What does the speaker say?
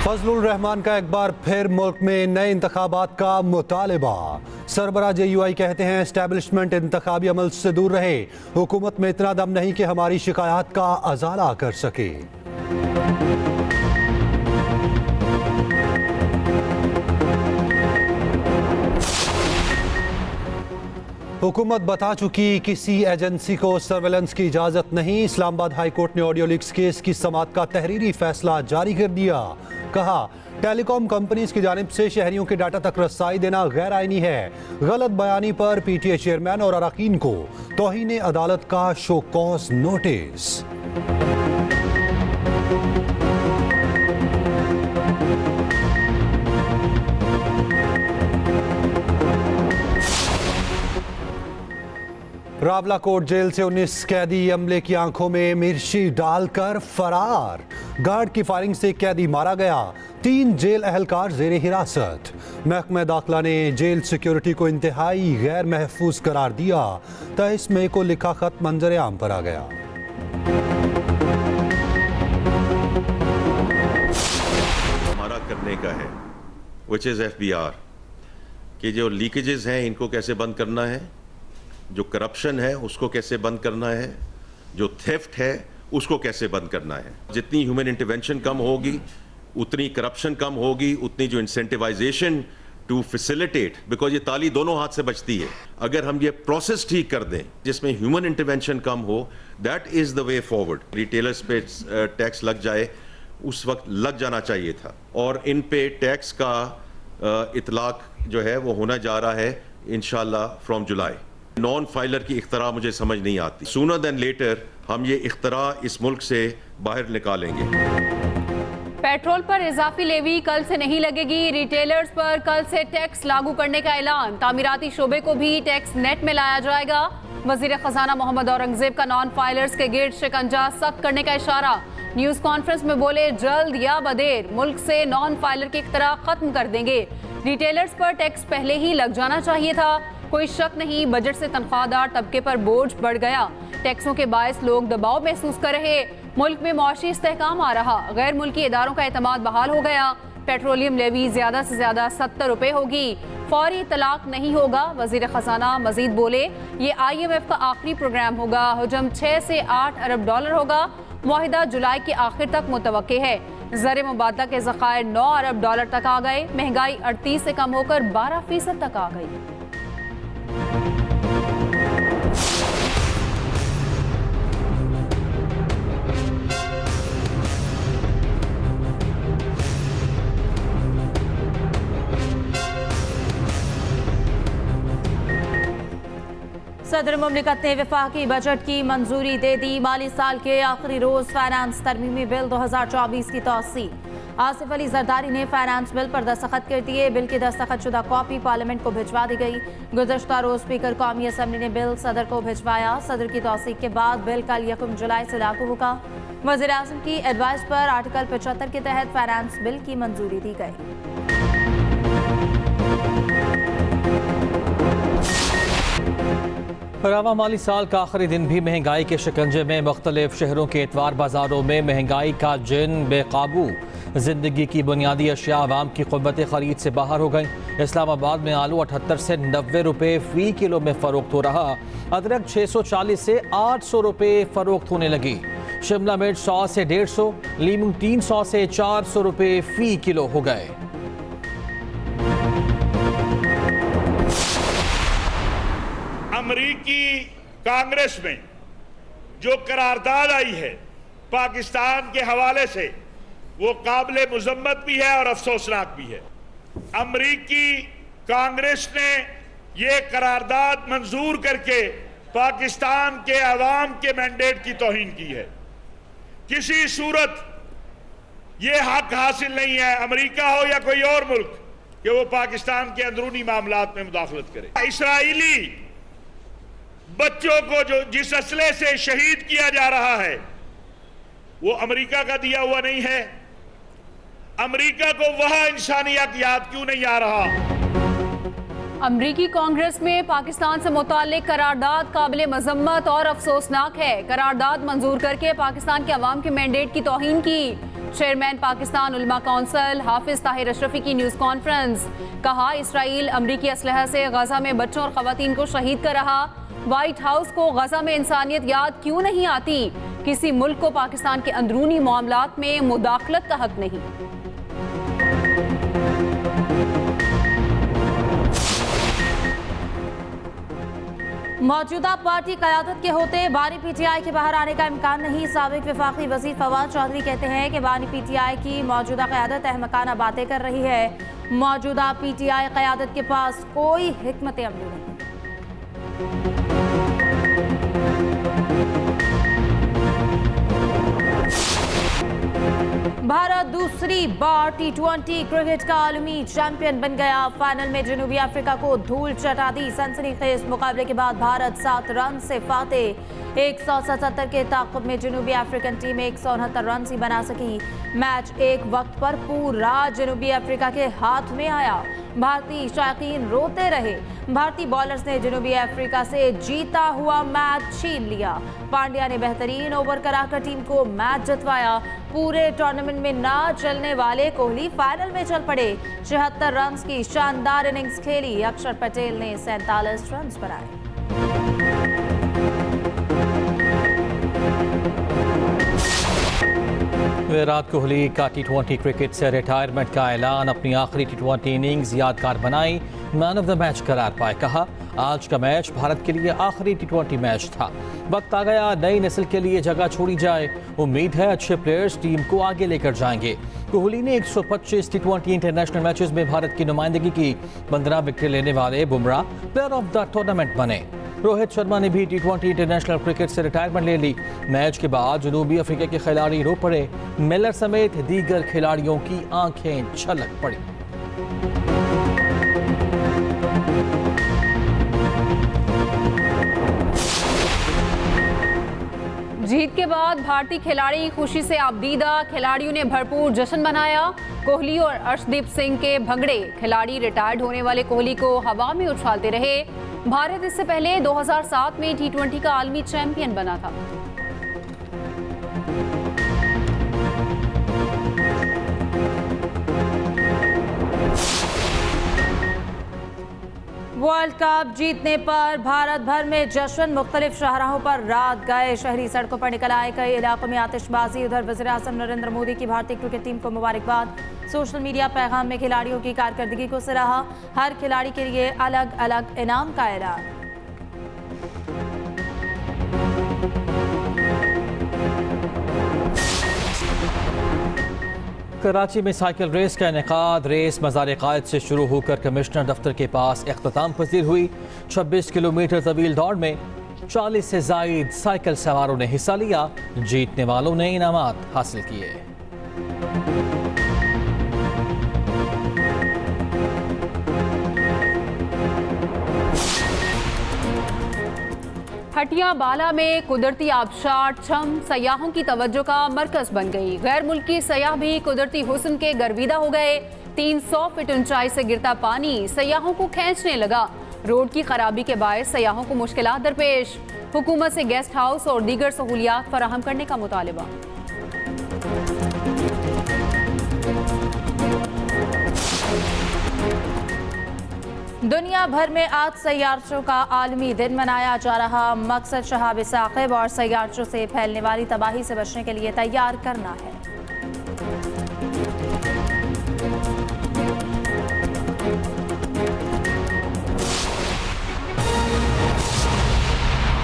फजलुर रहमान का एक बार फिर मुल्क में नए इंतखाबात का मुतालिबा। सरबराह JUI कहते हैं एस्टैब्लिशमेंट इंतखाबी अमल से दूर रहे, हुकूमत में इतना दम नहीं कि हमारी शिकायत का अजाला कर सके। हुकूमत बता चुकी किसी एजेंसी को सर्वेलेंस की इजाजत नहीं। इस्लामाबाद हाई कोर्ट ने ऑडियो लीक्स केस की समाअत का तहरीरी फैसला जारी कर दिया। कहा टेलीकॉम कंपनीज की जानिब से शहरियों के डाटा तक रसाई देना गैर आईनी है। गलत बयानी पर PTA चेयरमैन और अरकान को तौहीन अदालत का शो कॉज नोटिस। रावलाकोट जेल से 19 कैदी अमले की आंखों में मिर्ची डालकर फरार। गार्ड की फायरिंग से कैदी मारा गया। 3 जेल अहलकार जेर हिरासत। महकमा दाखिला ने जेल सिक्योरिटी को इंतहाई गैर महफूज करार दिया। 23 मई को लिखा खत मंजर आम पर आ गया। हमारा करने का है विच इज FBR कि जो लीकेजेस हैं इनको कैसे बंद करना है, जो करप्शन है उसको कैसे बंद करना है, जो थेफ्ट है उसको कैसे बंद करना है। जितनी ह्यूमन इंटरवेंशन कम होगी उतनी करप्शन कम होगी, उतनी जो इंसेंटिवाइजेशन टू फैसिलिटेट, बिकॉज ये ताली दोनों हाथ से बचती है। अगर हम ये प्रोसेस ठीक कर दें जिसमें ह्यूमन इंटरवेंशन कम हो, that is the way forward. Retailers पे टैक्स लग जाए उस वक्त लग जाना चाहिए था, और इन पे टैक्स का इतलाक जो है वो होना जा रहा है इंशाल्लाह फ्रॉम जुलाई। नॉन फाइलर की इख्तरा मुझे समझ नहीं आती। सूनर देन लेटर हम ये इख्तरा इस मुल्क से बाहर निकालेंगे। पेट्रोल पर इजाफी लेवी कल से नहीं लगेगी। रिटेलर्स पर कल से टैक्स लागू करने का ऐलान। तामीराती शोबे को भी टैक्स नेट में लाया जाएगा। वजीर खजाना मोहम्मद औरंगजेब का नॉन फाइलर्स के गिर्द शिकंजा सख्त करने का इशारा। न्यूज कॉन्फ्रेंस में बोले जल्द या बदेर मुल्क से नॉन फाइलर की इख्तरा खत्म कर देंगे। रिटेलर्स पर टैक्स पहले ही लग जाना चाहिए था। कोई शक नहीं, बजट से तनख्वाहदार तबके पर बोझ बढ़ गया। टैक्सों के बायस लोग दबाव महसूस कर रहे। मुल्क में मौशी इस्तेहकाम आ रहा। गैर मुल्की इदारों का एतमाद बहाल हो गया। पेट्रोलियम लेवी ज्यादा से ज्यादा 70 रुपए होगी। फौरी तलाक नहीं होगा। वजीर खजाना मजीद बोले ये IMF का आखिरी प्रोग्राम होगा। हजम 6 से 8 अरब डॉलर होगा। मुआहिदा जुलाई के आखिर तक मुतवक्के है। ज़र मुबादला के ज़खायर 9 अरब डॉलर तक आ गए। महंगाई 38 से कम होकर 12% तक आ गई। सदर मुमलिकत ने वफाकी बजट की मंजूरी दे दी। माली साल के आखिरी रोज फाइनेंस तरमीमी बिल 2024 की तौसी। आसिफ अली जरदारी ने फाइनेंस बिल पर दस्तखत कर दिए। बिल की दस्तखत शुदा कॉपी पार्लियामेंट को भिजवा दी गई। गुज़श्ता रोज स्पीकर कौमी असम्बली ने बिल सदर को भिजवाया। सदर की तौसीक के बाद बिल कल 1 जुलाई से लागू होगा। वज़ीर आज़म की एडवाइस पर आर्टिकल 75 के तहत फाइनेंस बिल की मंजूरी दी गई। रवां माली साल का आखिरी दिन भी महंगाई के शिकंजे में। मुख्तलिफ शहरों के इतवार बाजारों में महंगाई का जिन बेकाबू। जिंदगी की बुनियादी अशिया आवाम की क़ुव्वत खरीद से बाहर हो गई। इस्लामाबाद में आलू 78 से 90 रुपये फ़ी किलो में फ़रोख्त हो रहा। अदरक 640 से 800 रुपये फ़रोख्त होने लगी। शिमला मिर्च 100 से 150, लीमू 300 से 400 रुपये फ़ी किलो हो गए। अमरीकी कांग्रेस में जो करारदाद आई है पाकिस्तान के हवाले से, वो काबिले मुजम्मत भी है और अफसोसनाक भी है। अमरीकी कांग्रेस ने ये करारदाद मंजूर करके पाकिस्तान के अवाम के मैंडेट की तौहीन की है। किसी सूरत ये हक हासिल नहीं है अमरीका हो या कोई और मुल्क कि वो पाकिस्तान के अंदरूनी मामलात में मुदाखलत करे। इसराइली बच्चों को जो जिस असले से शहीद किया जा रहा है वो अमेरिका का दिया हुआ नहीं है। अमेरिका को वह इंसानियत याद क्यों नहीं आ रहा? अमरीकी कांग्रेस में पाकिस्तान से मुताल्लिक करारदाद काबिले मजम्मत और अफसोसनाक है। करारदाद मंजूर करके पाकिस्तान के अवाम के मैंडेट की तौहीन की। चेयरमैन पाकिस्तान उलमा कौंसिल हाफिज ताहिर अशरफी की न्यूज कॉन्फ्रेंस। कहा इसराइल अमरीकी असलहा से गजा में बच्चों और खवातीन को शहीद कर रहा। व्हाइट हाउस को गजा में इंसानियत याद क्यों नहीं आती? किसी मुल्क को पाकिस्तान के अंदरूनी मामलात में मुदाखलत का हक नहीं। मौजूदा पार्टी क़यादत के होते बानी पीटीआई के बाहर आने का इम्कान नहीं। साबिक वफाकी वज़ीर फवाद चौधरी कहते हैं कि बानी पीटीआई की मौजूदा क़यादत अहमकाना बातें कर रही है। मौजूदा पीटीआई क़यादत के पास कोई हिकमत अमली नहीं। भारत दूसरी बार T20 क्रिकेट का आलमी चैंपियन बन गया। फाइनल में जनूबी अफ्रीका को धूल चटा दी। सनसनीखेज मुकाबले के बाद भारत 7 रन से फातेह। 177 के ताक़ुब में जनूबी अफ्रीकन टीम 169 रन ही बना सकी। मैच एक वक्त पर पूरा जनूबी अफ्रीका के हाथ में आया। भारतीय शायकीन रोते रहे। भारतीय बॉलर्स ने जनूबी अफ्रीका से जीता हुआ मैच छीन लिया। पांड्या ने बेहतरीन ओवर कराकर टीम को मैच जितवाया। पूरे टूर्नामेंट में ना चलने वाले कोहली फाइनल में चल पड़े। 76 रन की शानदार इनिंग्स खेली। अक्षर पटेल ने 47 रन बनाए। विराट कोहली का T20 क्रिकेट से रिटायरमेंट का ऐलान। अपनी आखिरी T20 इनिंग्स यादगार बनाई। मैन ऑफ द मैच करार पाए। कहा आज का मैच भारत के लिए आखिरी T20 मैच था। वक्त आ गया नई नस्ल के लिए जगह छोड़ी जाए। उम्मीद है अच्छे प्लेयर्स टीम को आगे लेकर जाएंगे। कोहली ने 125 T20 इंटरनेशनल मैचेस में भारत की नुमाइंदगी की। 15 विकेट लेने वाले Bumrah player of the tournament बने। रोहित शर्मा ने भी T20 इंटरनेशनल क्रिकेट से रिटायरमेंट ले ली। मैच के बाद जनूबी अफ्रीका के खिलाड़ी रो पड़े। मिलर समेत दीगर खिलाड़ियों की आंखें छलक पड़ी। जीत के बाद भारतीय खिलाड़ी खुशी से आबदीदा। खिलाड़ियों ने भरपूर जश्न मनाया। कोहली और अर्शदीप सिंह के भंगड़े। खिलाड़ी रिटायर्ड होने वाले कोहली को हवा में उछालते रहे। भारत इससे पहले 2007 में T20 का आलमी चैंपियन बना था। वर्ल्ड कप जीतने पर भारत भर में जश्न। मुख्तलिफ शाहराहों पर रात गए। शहरी सड़कों पर निकल आए। कई इलाकों में आतिशबाजी। उधर वज़ीर-ए-आज़म नरेंद्र मोदी की भारतीय क्रिकेट टीम को मुबारकबाद। सोशल मीडिया पैगाम में खिलाड़ियों की कारकर्दगी को सराहा। हर खिलाड़ी के लिए अलग अलग इनाम का ऐलान। कराची में साइकिल रेस का इनेकाद। रेस मज़ार-ए-क़ायद से शुरू होकर कमिश्नर दफ्तर के पास इख्तिताम पजीर हुई। 26 किलोमीटर तवील दौड़ में 40 से ज़ायद साइकिल सवारों ने हिस्सा लिया। जीतने वालों ने इनामात हासिल किए। हटिया बाला में कुदरती आबशार छम सयाहों की तवज्जो का मरकज बन गई। गैर मुल्की सयाह भी कुदरती हुस्न के गर्विदा हो गए। 300 फीट ऊंचाई से गिरता पानी सयाहों को खींचने लगा। रोड की खराबी के बायस सयाहों को मुश्किलात दरपेश। हुकूमत से गेस्ट हाउस और दीगर सहूलियात फराहम करने का मुतालिबा। दुनिया भर में आज सैयारचों का आलमी दिन मनाया जा रहा। मकसद शहाब साकिब और सैयारचों से फैलने वाली तबाही से बचने के लिए तैयार करना है।